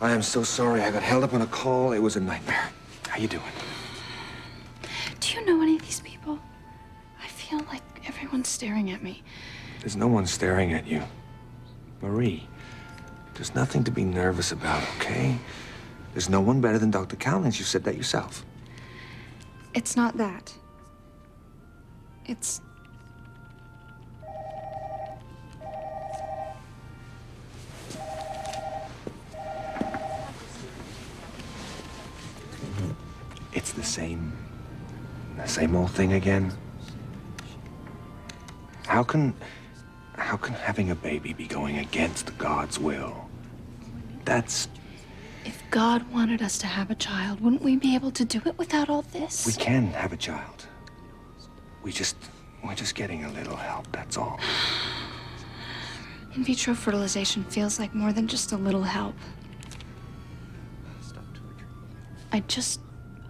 I am so sorry. I got held up on a call. It was a nightmare. How you doing? Do you know any of these people? I feel like everyone's staring at me. There's no one staring at you. Marie, there's nothing to be nervous about, okay? There's no one better than Dr. Cowlings. You said that yourself. It's not that. It's... It's the same old thing again. How can having a baby be going against God's will? That's... If God wanted us to have a child, wouldn't we be able to do it without all this? We can have a child. We're just getting a little help, that's all. In vitro fertilization feels like more than just a little help. I just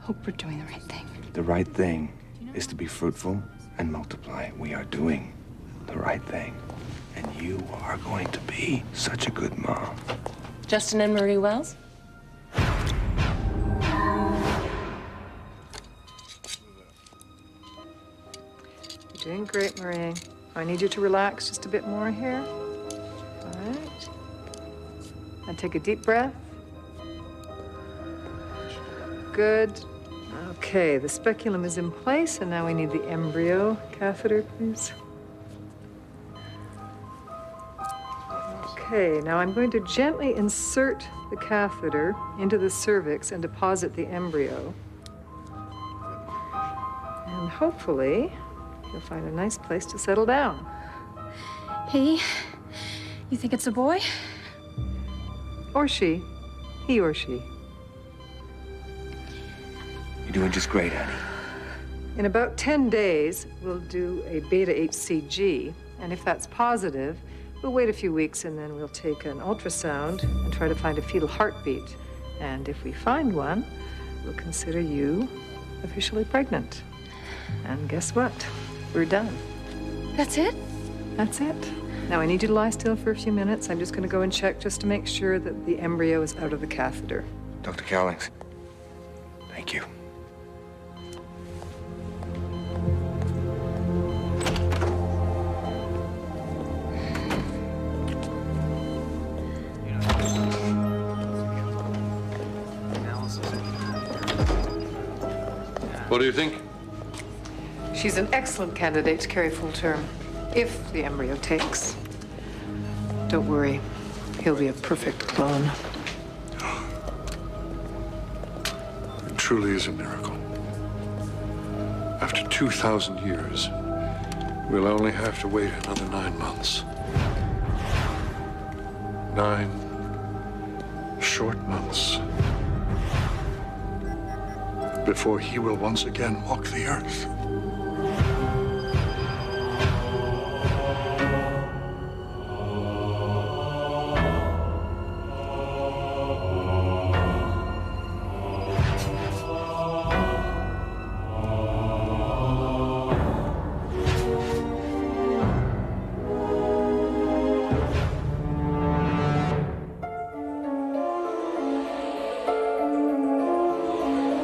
hope we're doing the right thing. The right thing is to be fruitful and multiply. We are doing the right thing. And you are going to be such a good mom. Justin and Marie Wells? You're doing great, Marie. I need you to relax just a bit more here. All right. And take a deep breath. Good. Okay, the speculum is in place, and now we need the embryo catheter, please. Okay, now I'm going to gently insert the catheter into the cervix and deposit the embryo. And hopefully, you'll find a nice place to settle down. He? You think it's a boy? Or she. He or she. You're doing just great, honey. In about 10 days, we'll do a beta HCG, and if that's positive, we'll wait a few weeks and then we'll take an ultrasound and try to find a fetal heartbeat. And if we find one, we'll consider you officially pregnant. And guess what? We're done. That's it? That's it. Now I need you to lie still for a few minutes. I'm just going to go and check just to make sure that the embryo is out of the catheter. Dr. Cowlings, thank you. What do you think? She's an excellent candidate to carry full term, if the embryo takes. Don't worry, he'll be a perfect clone. It truly is a miracle. After 2,000 years, we'll only have to wait another 9 months. 9 short months before he will once again walk the earth.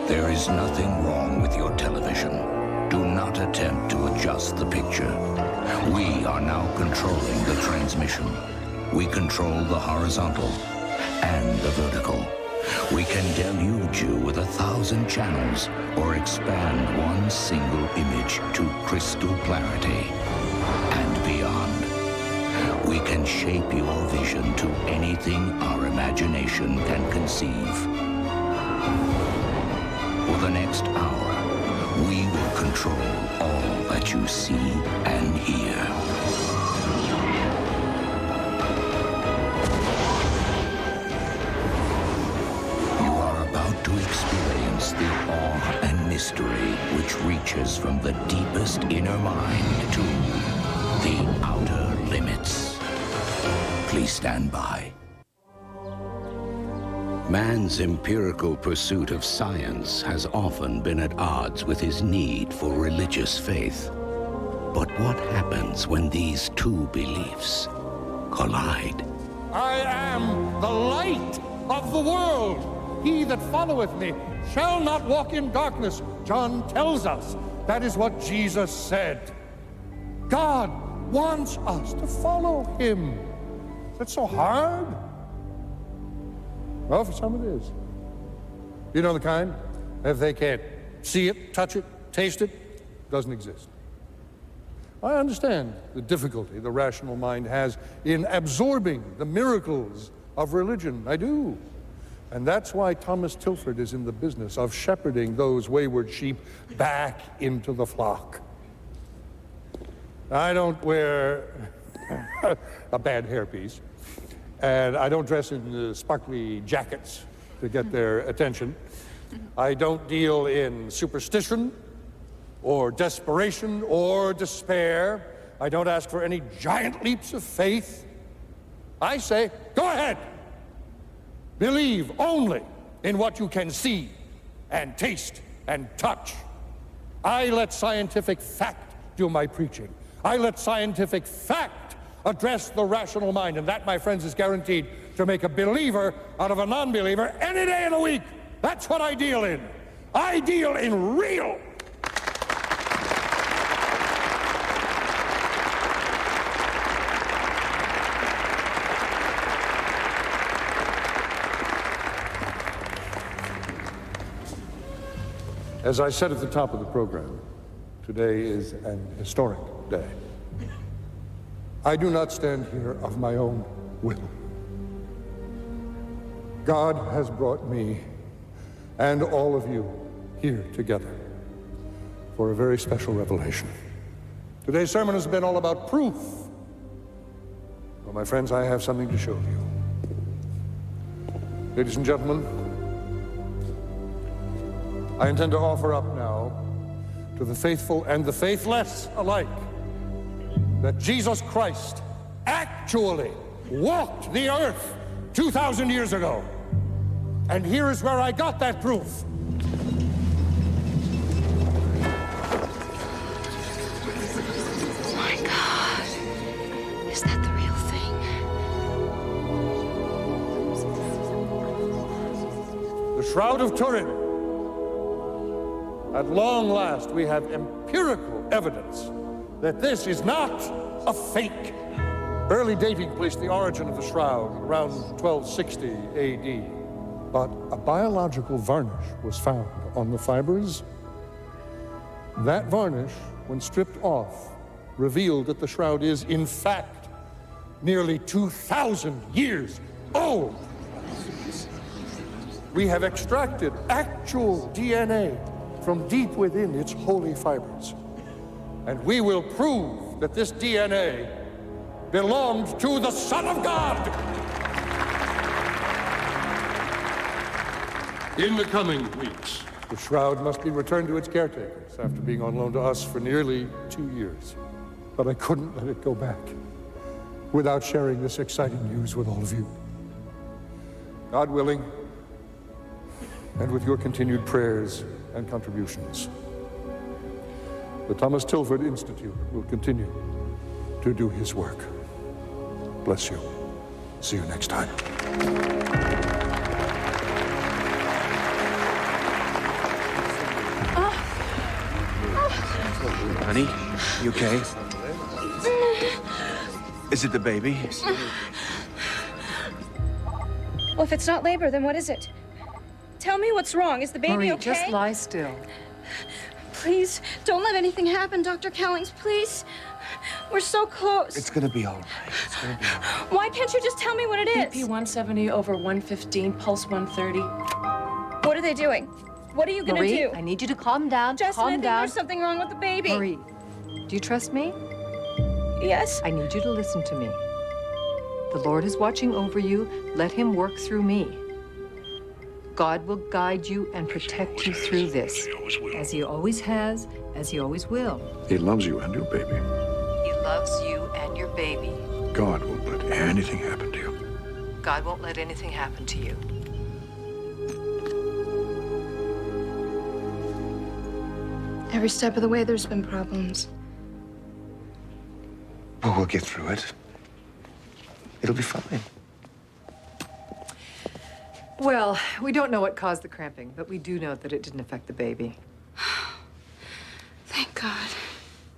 There is nothing wrong with your television. Do not attempt to adjust the picture. We are now controlling the transmission. We control the horizontal and the vertical. We can deluge you with 1,000 channels or expand one single image to crystal clarity and beyond. We can shape your vision to anything our imagination can conceive. For the next hour, we will control all that you see and hear. You are about to experience the awe and mystery which reaches from the deepest inner mind to the outer limits. Please stand by. Man's empirical pursuit of science has often been at odds with his need for religious faith. But what happens when these two beliefs collide? I am the light of the world. He that followeth me shall not walk in darkness. John tells us that is what Jesus said. God wants us to follow him. Is that so hard? Well, for some it is. You know the kind? If they can't see it, touch it, taste it, it doesn't exist. I understand the difficulty the rational mind has in absorbing the miracles of religion. I do. And that's why Thomas Tilford is in the business of shepherding those wayward sheep back into the flock. I don't wear a bad hairpiece, and I don't dress in sparkly jackets to get their attention. I don't deal in superstition or desperation or despair. I don't ask for any giant leaps of faith. I say, go ahead. Believe only in what you can see and taste and touch. I let scientific fact do my preaching. I let scientific fact address the rational mind, and that, my friends, is guaranteed to make a believer out of a non-believer any day of the week. That's what I deal in. I deal in real. As I said at the top of the program, today is an historic day. I do not stand here of my own will. God has brought me and all of you here together for a very special revelation. Today's sermon has been all about proof. Well, my friends, I have something to show you. Ladies and gentlemen, I intend to offer up now to the faithful and the faithless alike that Jesus Christ actually walked the earth 2,000 years ago. And here is where I got that proof. My God. Is that the real thing? The Shroud of Turin. At long last, we have empirical evidence that this is not a fake. Early dating placed the origin of the Shroud around 1260 AD. But a biological varnish was found on the fibers. That varnish, when stripped off, revealed that the Shroud is, in fact, nearly 2,000 years old. We have extracted actual DNA from deep within its holy fibers. And we will prove that this DNA belonged to the Son of God. In the coming weeks, the Shroud must be returned to its caretakers after being on loan to us for nearly 2 years. But I couldn't let it go back without sharing this exciting news with all of you. God willing, and with your continued prayers and contributions, the Thomas Tilford Institute will continue to do his work. Bless you. See you next time. Honey, you okay? Is it the baby? Well, if it's not labor, then what is it? Tell me what's wrong. Is the baby Marie, okay? just lie still. Please, don't let anything happen, Dr. Cowlings, please. We're so close. It's gonna be all right. It's gonna be all right. Why can't you just tell me what it is? BP 170 over 115, pulse 130. What are they doing? What are you gonna Marie, do? I need you to calm down. Justin, I calm think down. there's something wrong with the baby. Marie, do you trust me? Yes? I need you to listen to me. The Lord is watching over you. Let him work through me. God will guide you and protect you through this, as he always has, as he always will. He loves you and your baby. He loves you and your baby. God won't let anything happen to you. God won't let anything happen to you. Every step of the way, there's been problems. Well, we'll get through it. It'll be fine. Well, we don't know what caused the cramping, but we do know that it didn't affect the baby. Thank God.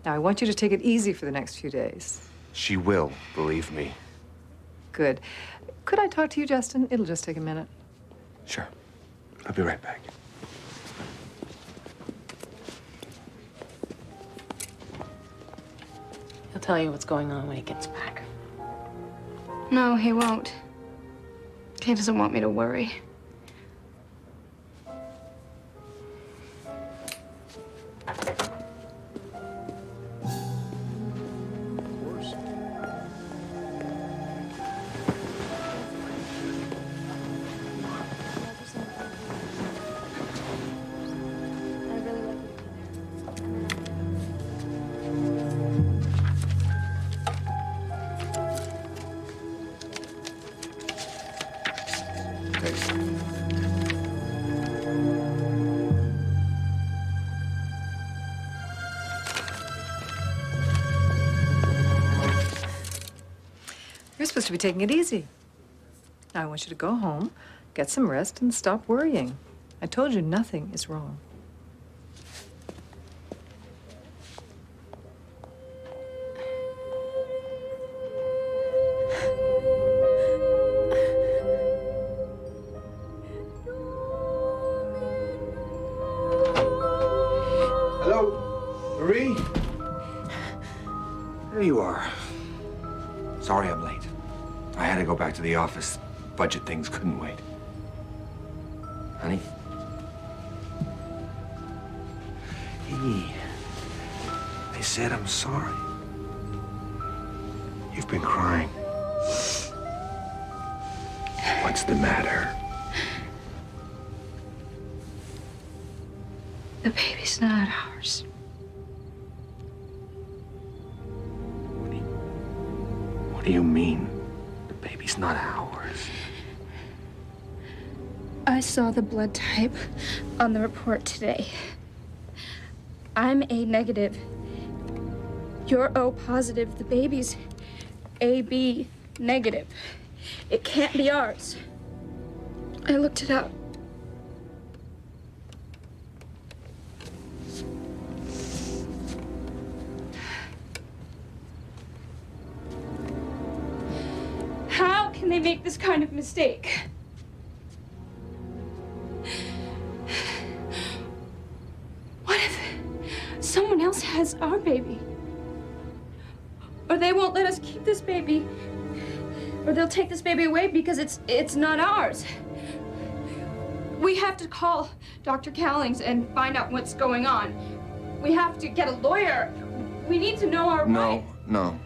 Now, I want you to take it easy for the next few days. She will, believe me. Good. Could I talk to you, Justin? It'll just take a minute. Sure. I'll be right back. He'll tell you what's going on when he gets back. No, he won't. He doesn't want me to worry. You're supposed to be taking it easy. Now, I want you to go home, get some rest, and stop worrying. I told you nothing is wrong. Hello? Marie? There you are. Sorry I'm late. I had to go back to the office. Budget things couldn't wait. Honey? Hey, they said I'm sorry. You've been crying. What's the matter? The baby's not ours. What do you mean? The baby's not ours. I saw the blood type on the report today. I'm A negative. You're O positive. The baby's AB negative. It can't be ours. I looked it up. How can they make this kind of mistake? What if someone else has our baby? Or they won't let us keep this baby. Or they'll take this baby away because it's not ours. We have to call Dr. Cowlings and find out what's going on. We have to get a lawyer. We need to know our rights. No.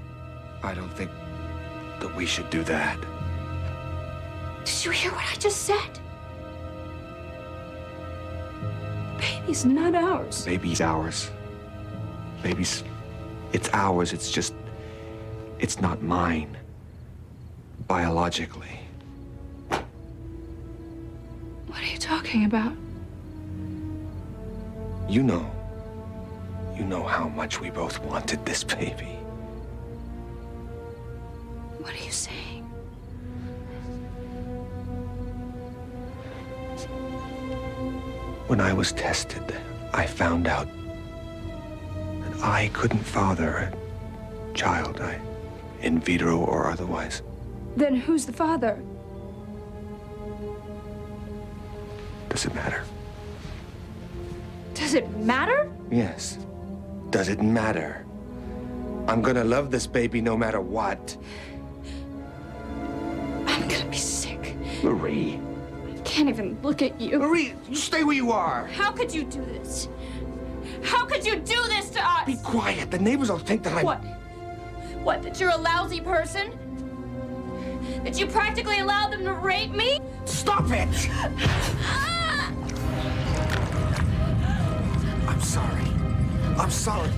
I don't think that we should do that. Did you hear what I just said? Baby's not ours. Baby's ours. It's ours. It's just, it's not mine. Biologically. What are you talking about? You know how much we both wanted this baby. What are you saying? When I was tested, I found out that I couldn't father a child, in vitro or otherwise. Then who's the father? Does it matter? Does it matter? Yes. Does it matter? I'm gonna love this baby no matter what. I'm gonna be sick. Marie. I can't even look at you. Marie, you stay where you are. How could you do this? How could you do this to us? Be quiet. The neighbors will think that I'm... What? What, that you're a lousy person? That you practically allowed them to rape me? Stop it! I'm sorry. I'm sorry.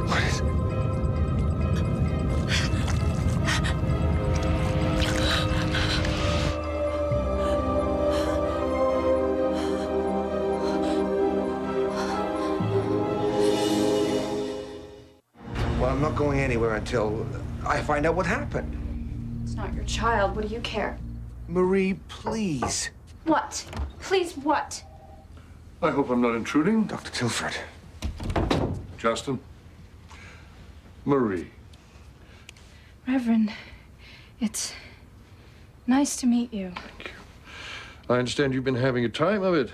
What is it? Well, I'm not going anywhere until I find out what happened. It's not your child. What do you care? Marie, please. What? Please what? I hope I'm not intruding. Dr. Tilford. Justin. Marie. Reverend, it's nice to meet you. Thank you. I understand you've been having a time of it.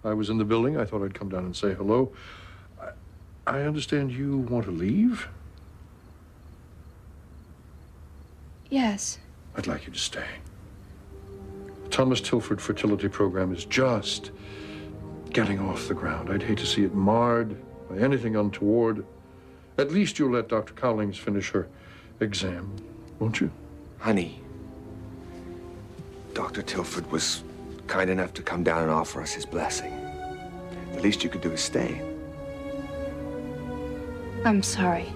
I was in the building. I thought I'd come down and say hello. I understand you want to leave? Yes. I'd like you to stay. The Thomas Tilford fertility program is just getting off the ground. I'd hate to see it marred by anything untoward. At least you'll let Dr. Cowlings finish her exam, won't you? Honey, Dr. Tilford was kind enough to come down and offer us his blessing. The least you could do is stay. I'm sorry.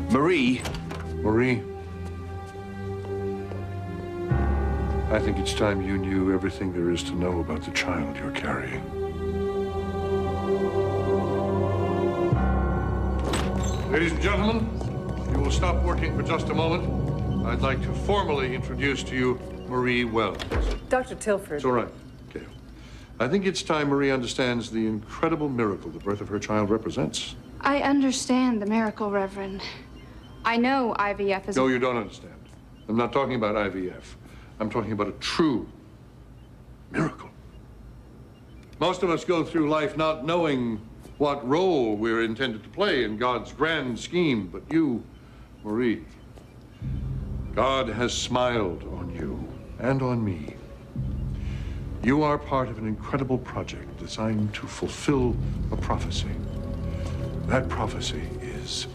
Marie. Marie, I think it's time you knew everything there is to know about the child you're carrying. Ladies and gentlemen, you will stop working for just a moment. I'd like to formally introduce to you Marie Wells. Dr. Tilford. It's all right, Gail. I think it's time Marie understands the incredible miracle the birth of her child represents. I understand the miracle, Reverend. I know IVF is... No, you don't understand. I'm not talking about IVF. I'm talking about a true miracle. Most of us go through life not knowing what role we're intended to play in God's grand scheme, but you, Marie, God has smiled on you and on me. You are part of an incredible project designed to fulfill a prophecy. That prophecy is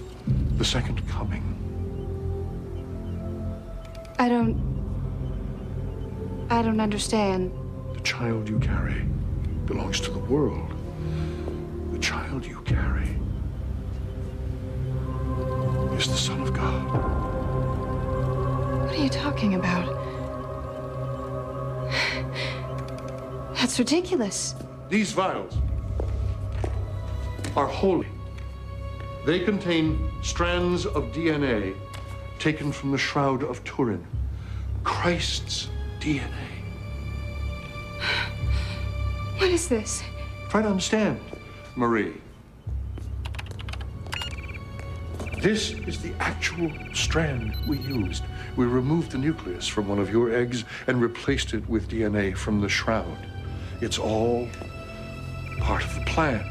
the second coming. I don't understand. The child you carry belongs to the world. The child you carry is the Son of God. What are you talking about? That's ridiculous. These vials are holy. They contain strands of DNA taken from the Shroud of Turin, Christ's DNA. What is this? Try to understand, Marie. This is the actual strand we used. We removed the nucleus from one of your eggs and replaced it with DNA from the Shroud. It's all part of the plan.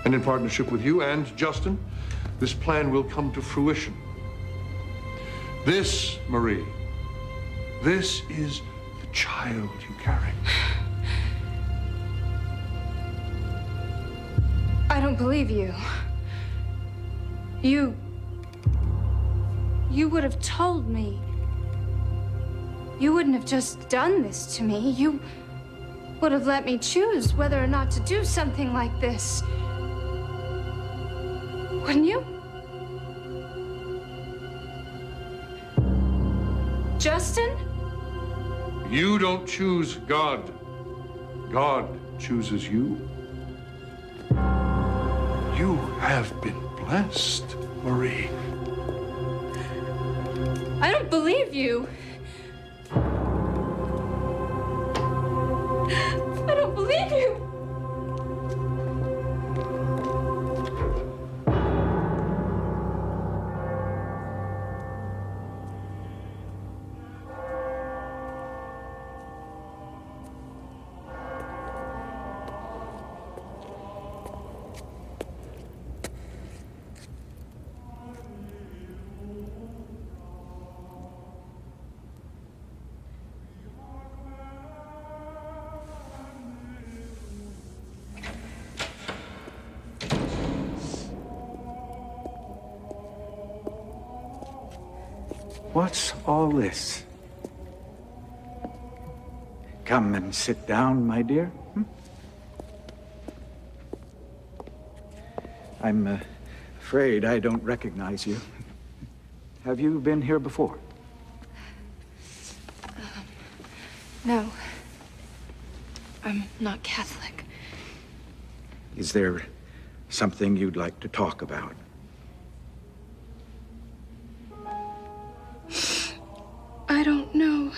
And in partnership with you and Justin, this plan will come to fruition. This, Marie, this is the child you carry. I don't believe you. You would have told me. You wouldn't have just done this to me. You would have let me choose whether or not to do something like this. Wouldn't you? Justin? You don't choose God. God chooses you. You have been blessed, Marie. I don't believe you. I don't believe you. What's all this? Come and sit down, my dear. I'm afraid I don't recognize you. Have you been here before? No. I'm not Catholic. Is there Something you'd like to talk about? I don't know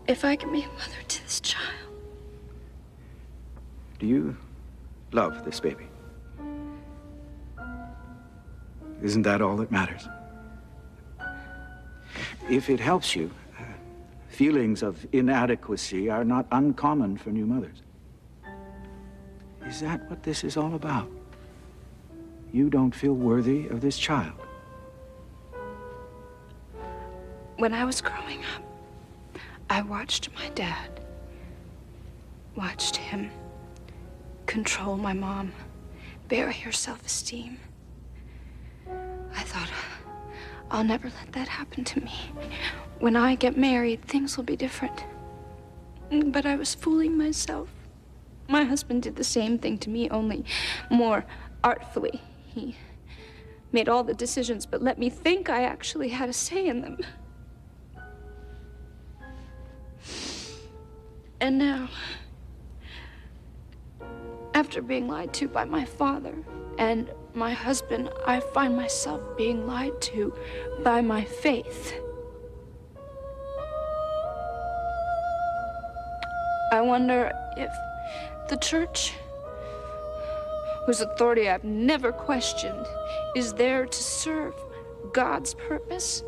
if I can be a mother to this child. Do you love this baby? Isn't that all that matters? If it helps you, feelings of inadequacy are not uncommon for new mothers. Is that what this is all about? You don't feel worthy of this child? When I was growing up, I watched my dad. Watched him control my mom, bury her self-esteem. I thought, I'll never let that happen to me. When I get married, things will be different. But I was fooling myself. My husband did the same thing to me, only more artfully. He made all the decisions, but let me think I actually had a say in them. And now, after being lied to by my father and my husband, I find myself being lied to by my faith. I wonder if the church, whose authority I've never questioned, is there to serve God's purpose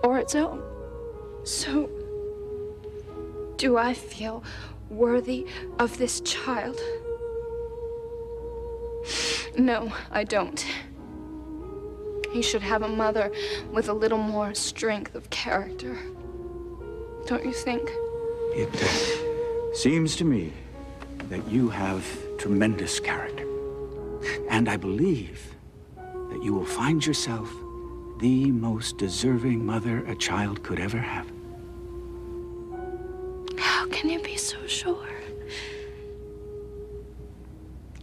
or its own. So, do I feel worthy of this child? No, I don't. He should have a mother with a little more strength of character. Don't you think? It seems to me that you have tremendous character. And I believe that you will find yourself the most deserving mother a child could ever have. How can you be so sure?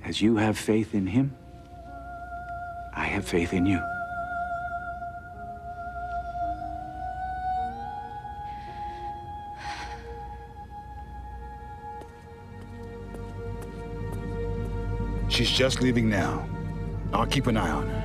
As you have faith in him, I have faith in you. She's just leaving now. I'll keep an eye on her.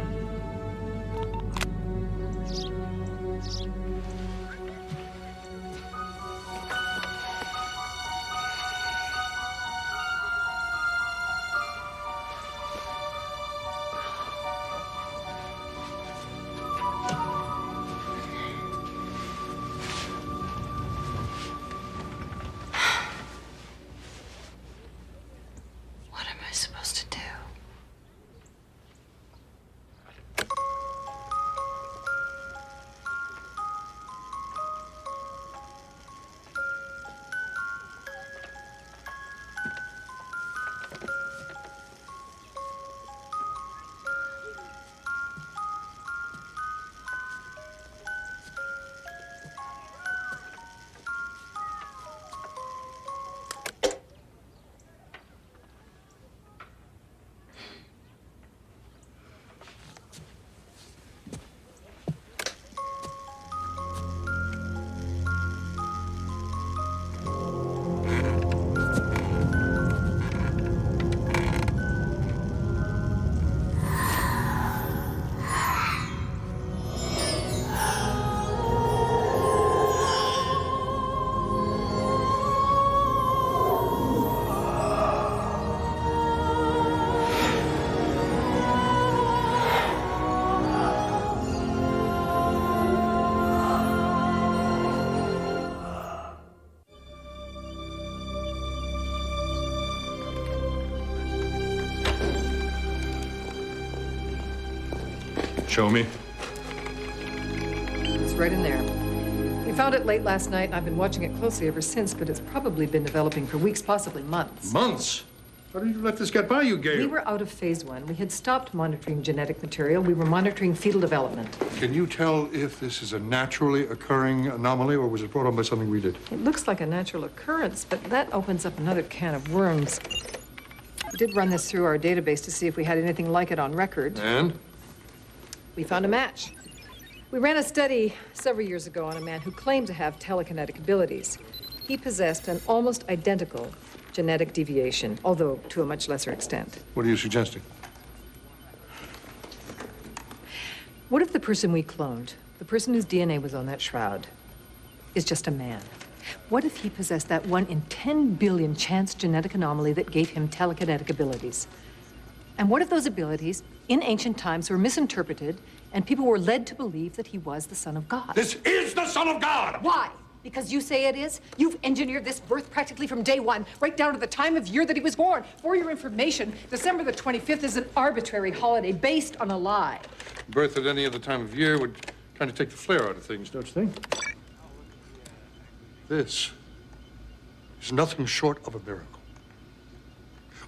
What am I supposed to do? Show me. It's right in there. We found it late last night, and I've been watching it closely ever since, but it's probably been developing for weeks, possibly months. Months? How did you let this get by you, Gail? We were out of phase 1. We had stopped monitoring genetic material. We were monitoring fetal development. Can you tell if this is a naturally occurring anomaly, or was it brought on by something we did? It looks like a natural occurrence, but that opens up another can of worms. We did run this through our database to see if we had anything like it on record. And? We found a match. We ran a study several years ago on a man who claimed to have telekinetic abilities. he possessed an almost identical genetic deviation, although to a much lesser extent. What are you suggesting? What if the person we cloned, the person whose DNA was on that shroud, is just a man? What if he possessed that 1 in 10 billion chance genetic anomaly that gave him telekinetic abilities? And what if those abilities, in ancient times, were misinterpreted and people were led to believe that he was the Son of God? This is the Son of God! Why? Because you say it is? You've engineered this birth practically from day one, right down to the time of year that he was born. For your information, December the 25th is an arbitrary holiday based on a lie. Birth at any other time of year would kind of take the flair out of things, don't you think? This is nothing short of a miracle.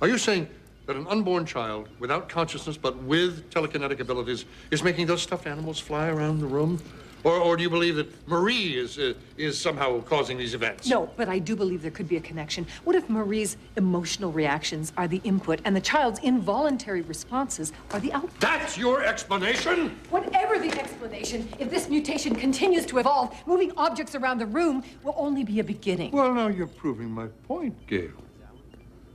Are you saying that an unborn child, without consciousness but with telekinetic abilities, is making those stuffed animals fly around the room? Or do you believe that Marie is somehow causing these events? No, but I do believe there could be a connection. What if Marie's emotional reactions are the input and the child's involuntary responses are the output? That's your explanation? Whatever the explanation, if this mutation continues to evolve, moving objects around the room will only be a beginning. Well, now you're proving my point, Gail.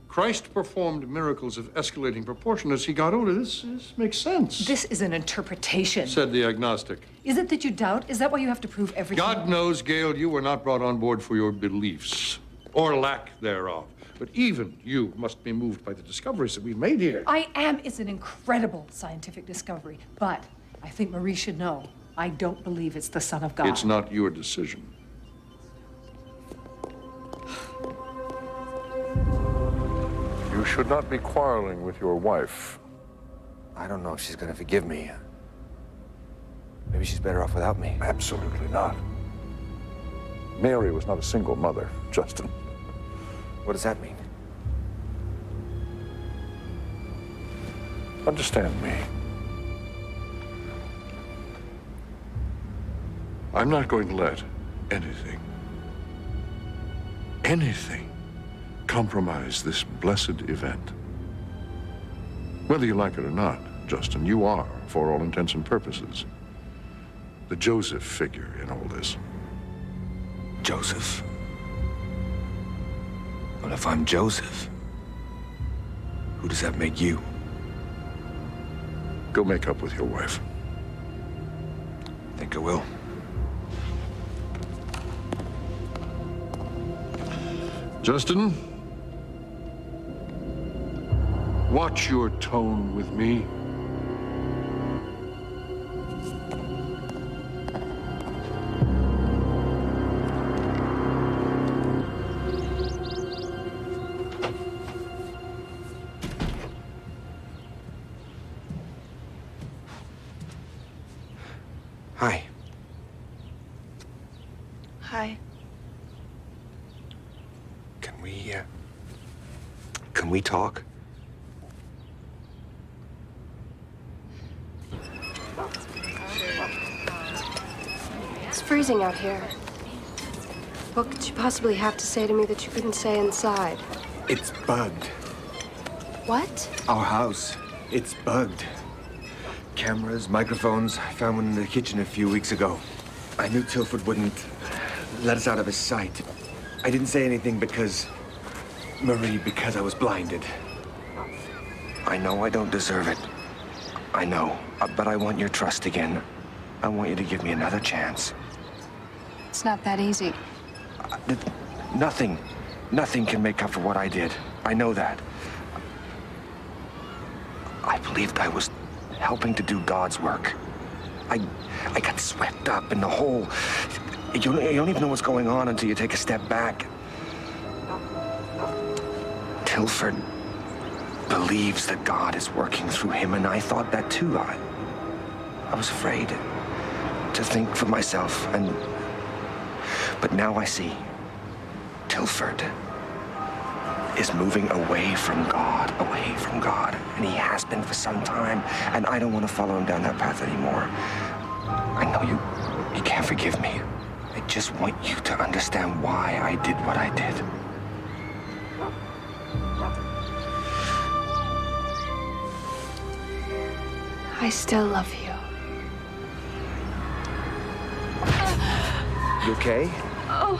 Christ performed miracles of escalating proportion as he got older. This makes sense. This is an interpretation. Said the agnostic. Is it that you doubt? Is that why you have to prove everything? God knows, Gail, you were not brought on board for your beliefs, or lack thereof. But even you must be moved by the discoveries that we've made here. I am. It's an incredible scientific discovery. But I think Marie should know, I don't believe it's the Son of God. It's not your decision. You should not be quarreling with your wife. I don't know if she's gonna forgive me. Maybe she's better off without me. Absolutely not. Mary was not a single mother, Justin. What does that mean? Understand me. I'm not going to let anything compromise this blessed event. Whether you like it or not, Justin, you are, for all intents and purposes, the Joseph figure in all this. Joseph? Well, if I'm Joseph, who does that make you? Go make up with your wife. Think I will. Justin, watch your tone with me. Hi. Hi. Can we talk? It's freezing out here. What could you possibly have to say to me that you couldn't say inside? It's bugged. What? Our house. It's bugged. Cameras, microphones. I found one in the kitchen a few weeks ago. I knew Tilford wouldn't let us out of his sight. I didn't say anything because I was blinded. I know I don't deserve it. I know, but I want your trust again. I want you to give me another chance. It's not that easy. Nothing can make up for what I did. I know that. I believed I was helping to do God's work. I got swept up in the whole... You don't even know what's going on until you take a step back. Tilford believes that God is working through him, and I thought that too. I was afraid to think for myself, but now I see Tilford is moving away from God, and he has been for some time, and I don't want to follow him down that path anymore. I know you can't forgive me. I just want you to understand why I did what I did. I still love you. You okay? Oh.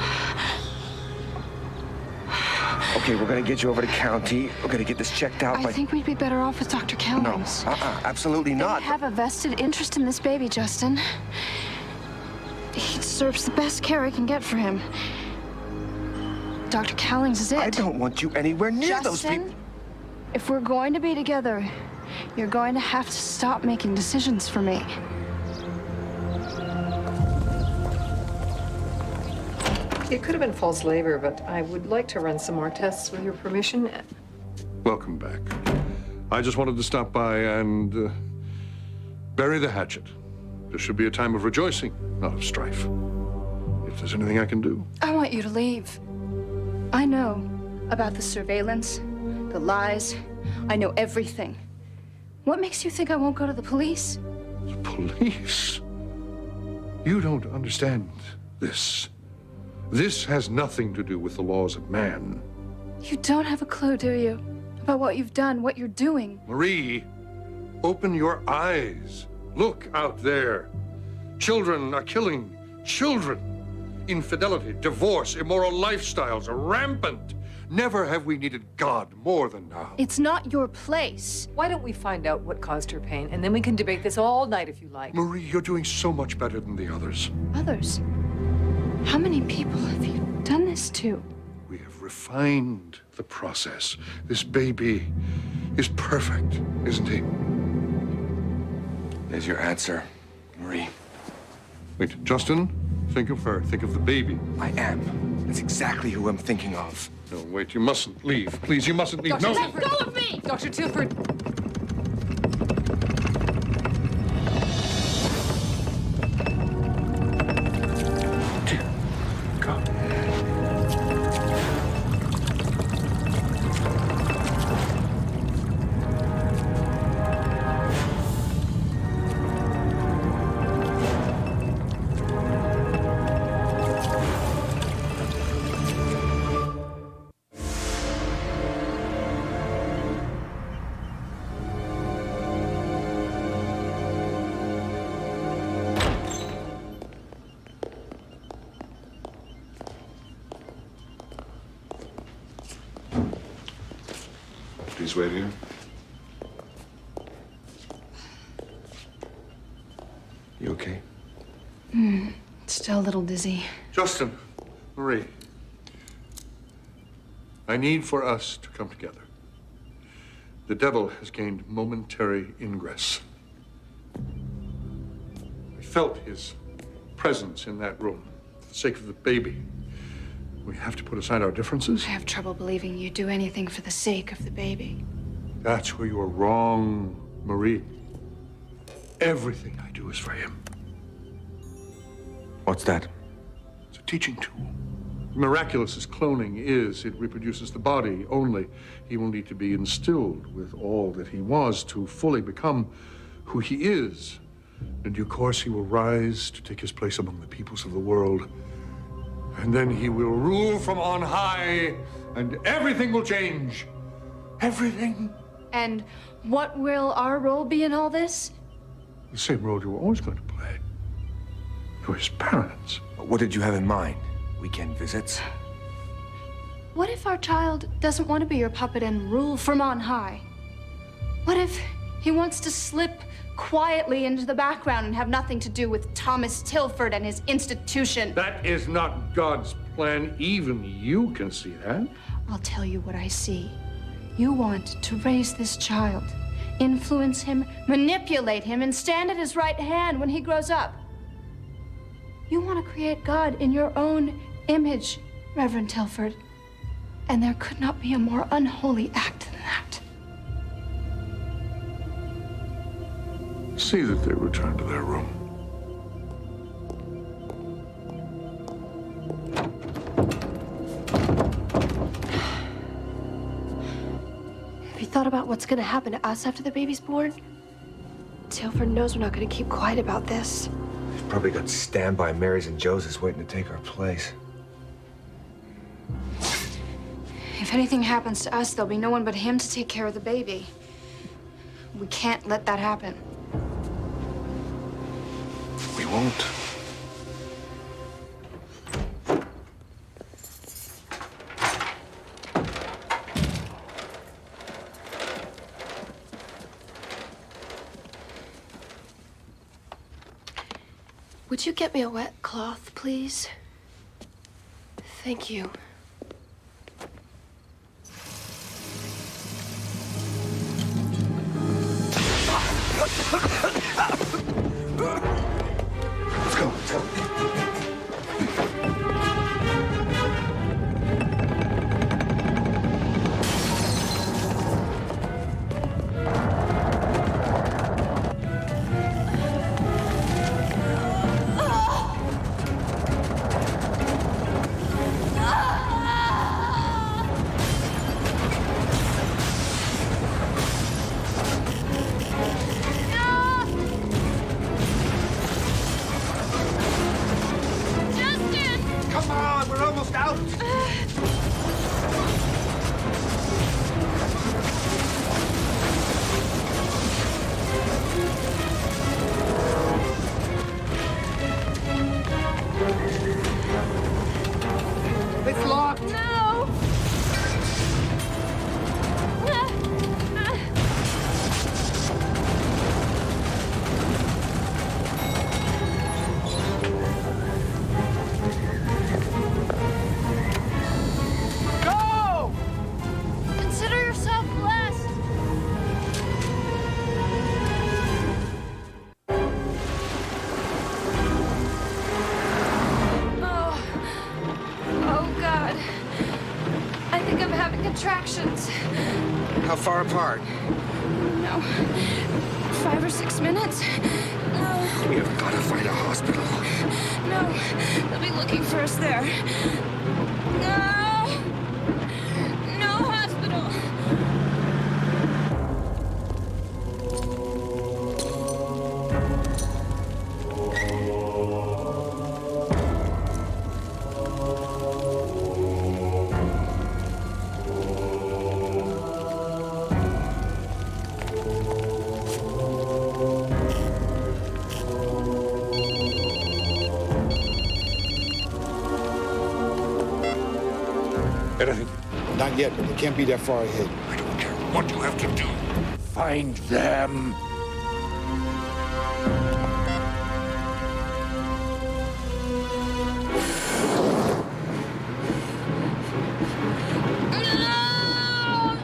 Okay, we're gonna get you over to county. We're gonna get this checked out. I think we'd be better off with Dr. Kellings. No, absolutely not. They have a vested interest in this baby, Justin. He deserves the best care I can get for him. Dr. Kellings is it. I don't want you anywhere near those people. Justin, if we're going to be together, you're going to have to stop making decisions for me. It could have been false labor, but I would like to run some more tests with your permission. Welcome back. I just wanted to stop by and bury the hatchet. This should be a time of rejoicing, not of strife. If there's anything I can do. I want you to leave. I know about the surveillance, the lies. I know everything. What makes you think I won't go to the police? The police? You don't understand this. This has nothing to do with the laws of man. You don't have a clue, do you? About what you've done, what you're doing. Marie, open your eyes. Look out there. Children are killing children. Infidelity, divorce, immoral lifestyles are rampant. Never have we needed God more than now. It's not your place. Why don't we find out what caused her pain, and then we can debate this all night if you like. Marie, you're doing so much better than the others. Others? How many people have you done this to? We have refined the process. This baby is perfect, isn't he? There's your answer, Marie. Wait, Justin, think of her. Think of the baby. I am. That's exactly who I'm thinking of. No, wait, you mustn't leave. Please, you mustn't leave. No! Let go of me! Dr. Tilford! Please wait here. You okay? Still a little dizzy. Justin, Marie, I need for us to come together. The devil has gained momentary ingress. I felt his presence in that room for the sake of the baby. We have to put aside our differences. I have trouble believing you'd do anything for the sake of the baby. That's where you're wrong, Marie. Everything I do is for him. What's that? It's a teaching tool. Miraculous as cloning is, it reproduces the body only. He will need to be instilled with all that he was to fully become who he is. In due course, he will rise to take his place among the peoples of the world. And then he will rule from on high, and everything will change. Everything. And what will our role be in all this? The same role you were always going to play. You're his parents. What did you have in mind? Weekend visits? What if our child doesn't want to be your puppet and rule from on high? What if he wants to slip quietly into the background and have nothing to do with Thomas Tilford and his institution? That is not God's plan. Even you can see that. I'll tell you what I see. You want to raise this child, influence him, manipulate him, and stand at his right hand when he grows up. You want to create God in your own image, Reverend Tilford. And there could not be a more unholy act than that. See that they return to their room. Have you thought about what's gonna happen to us after the baby's born? Tilford knows we're not gonna keep quiet about this. We've probably got standby Marys and Josephs waiting to take our place. If anything happens to us, there'll be no one but him to take care of the baby. We can't let that happen. We won't. Would you get me a wet cloth, please? Thank you. Let's go, let's go. Come on, we're almost out. It's locked. No! Go! Consider yourself blessed. Oh, God. I think I'm having contractions. How far apart? No. 5 or 6 minutes? No. We have got to find a hospital. No. They'll be looking for us there. No. No hospital. Anything? Not yet, but they can't be that far ahead. I don't care what you have to do. Find them. No!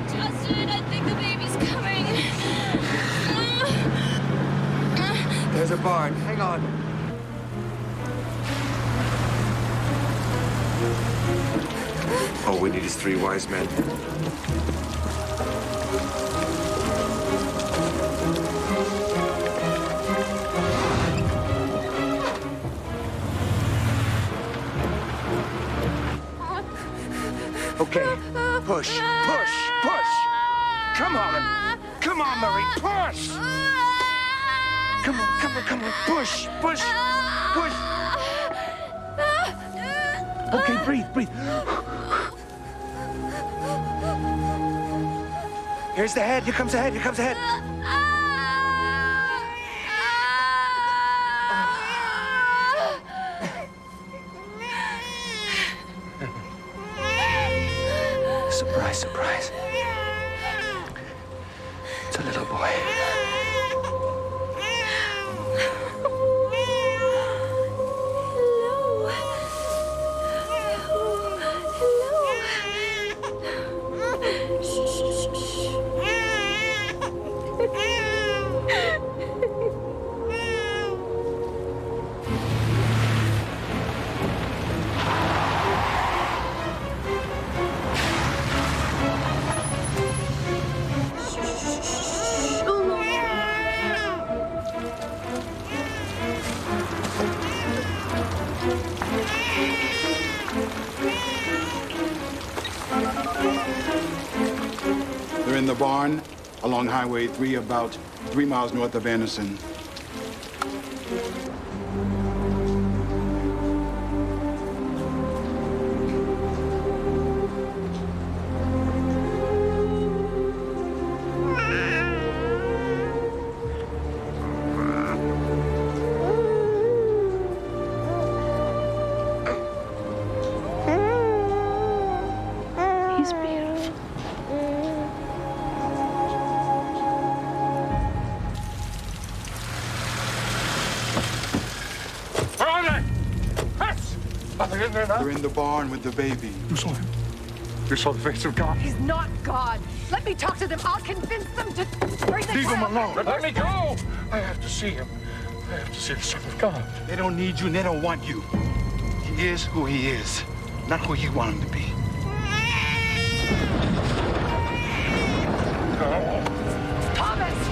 Justin, I think the baby's coming. There's a barn. Hang on. All we need is 3 wise men. Okay, push, push, push. Come on. Come on, Marie, push. Come on, come on, come on. Push, push, push. Okay, breathe, breathe. Here's the head. Here comes the head. Here comes the head. Surprise, surprise. It's a little boy. They're in the barn along Highway 3, about 3 miles north of Anderson. He's beautiful. in there now? They're in the barn with the baby. You saw him? You saw the face of God? He's not God. Let me talk to them. I'll convince them to bring the Leave him child alone. back. Let me go. I have to see him. I have to see the Son of God. They don't need you and they don't want you. He is who he is, not who you want him to be. Thomas!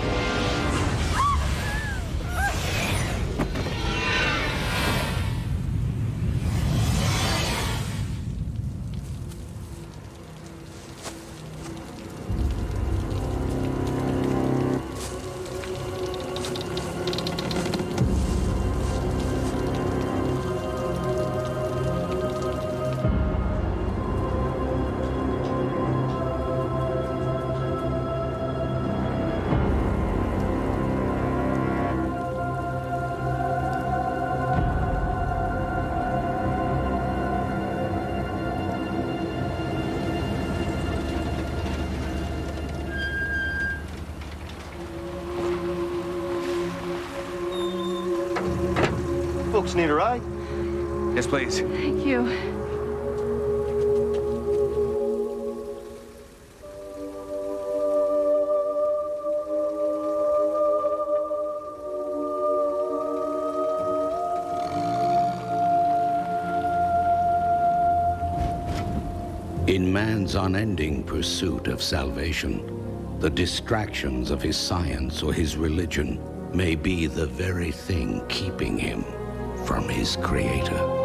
Folks need a ride? Yes, please. Thank you. In man's unending pursuit of salvation, the distractions of his science or his religion may be the very thing keeping him from his Creator.